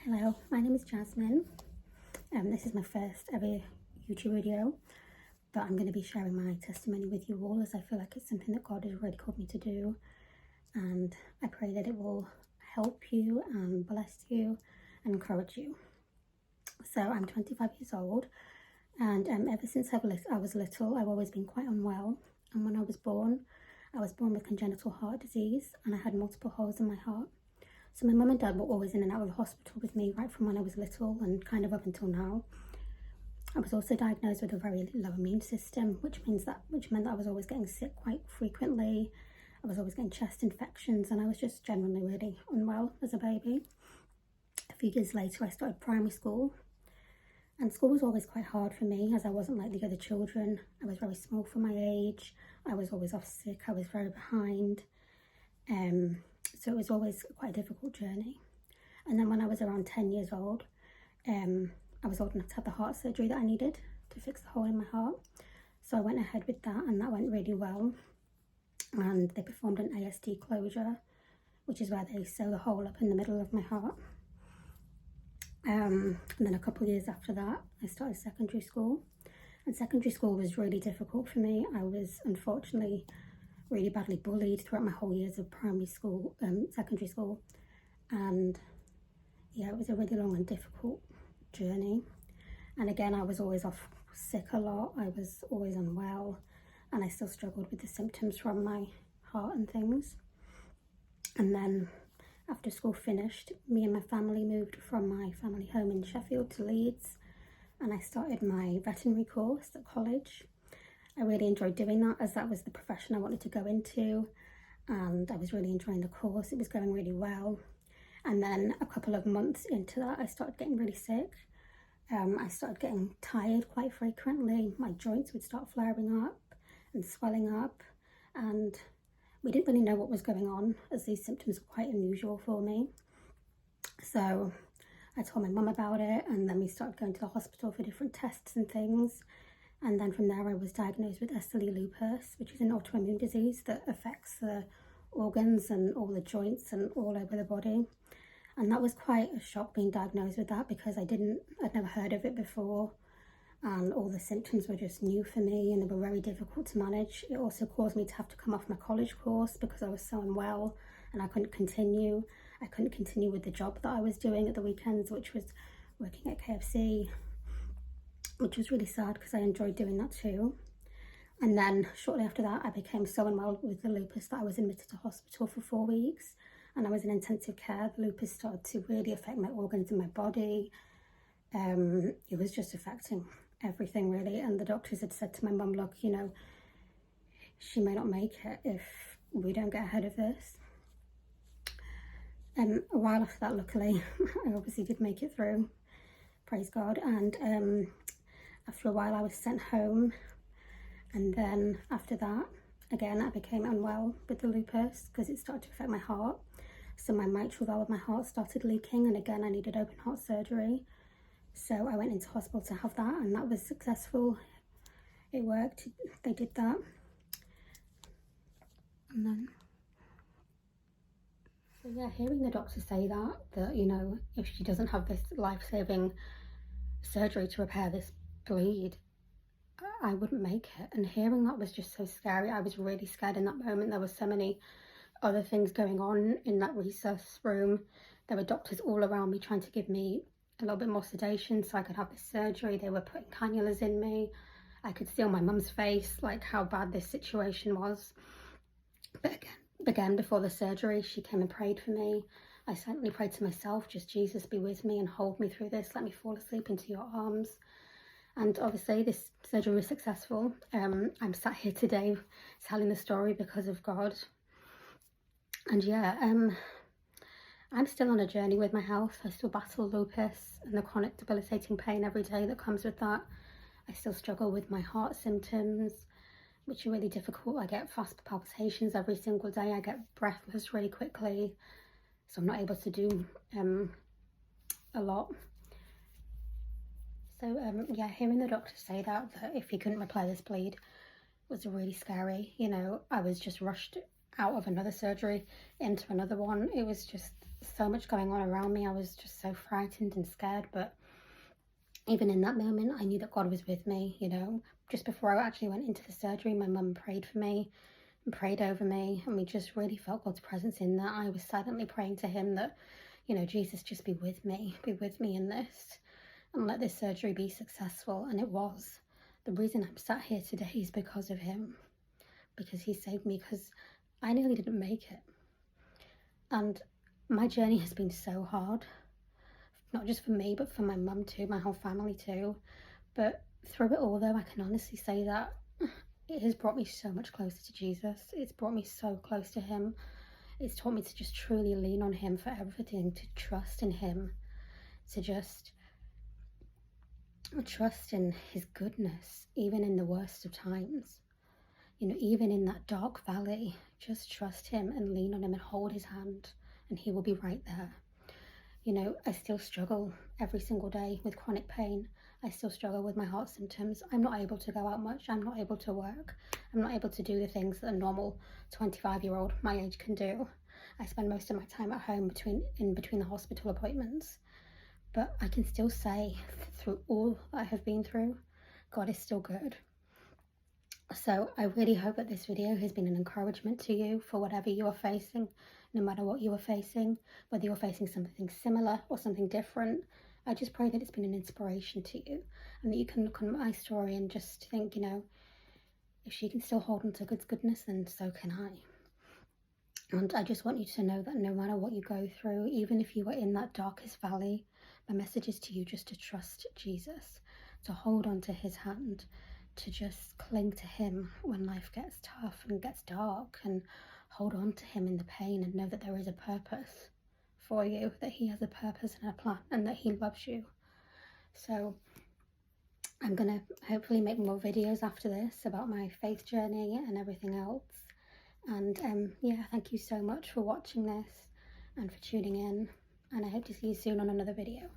Hello, my name is Jasmine. This is my first ever YouTube video, but I'm going to be sharing my testimony with you all as I feel like it's something that God has really called me to do, and I pray that it will help you and bless you and encourage you. So I'm 25 years old, and ever since I was little, I've always been quite unwell. And when I was born with congenital heart disease, and I had multiple holes in my heart. So my mum and dad were always in and out of the hospital with me right from when I was little and kind of up until now. I was also diagnosed with a very low immune system, which meant that I was always getting sick quite frequently. I was always getting chest infections, and I was just generally really unwell as a baby. A few years later, I started primary school, and school was always quite hard for me as I wasn't like the other children. I was very small for my age. I was always off sick. I was very behind. So it was always quite a difficult journey. And then when I was around 10 years old, I was old enough to have the heart surgery that I needed to fix the hole in my heart. So I went ahead with that, and that went really well. And they performed an ASD closure, which is where they sew the hole up in the middle of my heart. And then a couple of years after that, I started secondary school. And secondary school was really difficult for me. I was unfortunately really badly bullied throughout my whole years of primary school, secondary school, and yeah, it was a really long and difficult journey. And again, I was always off sick a lot. I was always unwell, and I still struggled with the symptoms from my heart and things. And then after school finished, me and my family moved from my family home in Sheffield to Leeds, and I started my veterinary course at college. I really enjoyed doing that as that was the profession I wanted to go into, and I was really enjoying the course. It was going really well. And then a couple of months into that, I started getting really sick. I started getting tired quite frequently. My joints would start flaring up and swelling up, and we didn't really know what was going on as these symptoms were quite unusual for me. So I told my mum about it, and then we started going to the hospital for different tests and things. And then from there I was diagnosed with SLE lupus, which is an autoimmune disease that affects the organs and all the joints and all over the body. And that was quite a shock being diagnosed with that, because I'd never heard of it before, and all the symptoms were just new for me and they were very difficult to manage. It also caused me to have to come off my college course because I was so unwell and I couldn't continue. I couldn't continue with the job that I was doing at the weekends, which was working at KFC, which was really sad because I enjoyed doing that too. And then shortly after that, I became so unwell with the lupus that I was admitted to hospital for 4 weeks, and I was in intensive care. The lupus started to really affect my organs in my body. It was just affecting everything really, and the doctors had said to my mum, look, you know, she may not make it if we don't get ahead of this. A while after that, luckily, I obviously did make it through, praise God, and after a while I was sent home, and then after that, again, I became unwell with the lupus because it started to affect my heart. So my mitral valve of my heart started leaking, and again I needed open heart surgery. So I went into hospital to have that, and that was successful. It worked, they did that. And then, so yeah, hearing the doctor say that, you know, if she doesn't have this life-saving surgery to repair this bleed, I wouldn't make it. And hearing that was just so scary. I was really scared in that moment. There were so many other things going on in that resus room. There were doctors all around me trying to give me a little bit more sedation so I could have this surgery. They were putting cannulas in me. I could see on my mum's face like how bad this situation was. But again, before the surgery, she came and prayed for me. I silently prayed to myself, just Jesus, be with me and hold me through this. Let me fall asleep into your arms. And obviously this surgery was successful. I'm sat here today telling the story because of God. And yeah, I'm still on a journey with my health. I still battle lupus and the chronic debilitating pain every day that comes with that. I still struggle with my heart symptoms, which are really difficult. I get fast palpitations every single day. I get breathless really quickly. So I'm not able to do a lot. So yeah, hearing the doctor say that if he couldn't repair this bleed was really scary. You know, I was just rushed out of another surgery into another one. It was just so much going on around me. I was just so frightened and scared, but even in that moment, I knew that God was with me. You know, just before I actually went into the surgery, my mum prayed for me and prayed over me, and we just really felt God's presence in that. I was silently praying to him that, you know, Jesus, just be with me in this, and let this surgery be successful. And it was. The reason I'm sat here today is because of him, because he saved me, because I nearly didn't make it. And my journey has been so hard, not just for me, but for my mum too, my whole family too. But through it all, though, I can honestly say that it has brought me so much closer to Jesus. It's brought me so close to him. It's taught me to just truly lean on him for everything, to trust in him, to just trust in his goodness, even in the worst of times. You know, even in that dark valley, just trust him and lean on him and hold his hand, and he will be right there. You know, I still struggle every single day with chronic pain. I still struggle with my heart symptoms. I'm not able to go out much. I'm not able to work. I'm not able to do the things that a normal 25-year-old my age can do. I spend most of my time at home in between the hospital appointments. But I can still say, through all I have been through, God is still good. So I really hope that this video has been an encouragement to you for whatever you are facing, no matter what you are facing, whether you're facing something similar or something different. I just pray that it's been an inspiration to you, and that you can look on my story and just think, you know, if she can still hold on to God's goodness, then so can I. And I just want you to know that no matter what you go through, even if you are in that darkest valley, my message is to you just to trust Jesus, to hold on to his hand, to just cling to him when life gets tough and gets dark, and hold on to him in the pain, and know that there is a purpose for you, that he has a purpose and a plan, and that he loves you. So I'm gonna hopefully make more videos after this about my faith journey and everything else. And yeah, thank you so much for watching this and for tuning in, and I hope to see you soon on another video.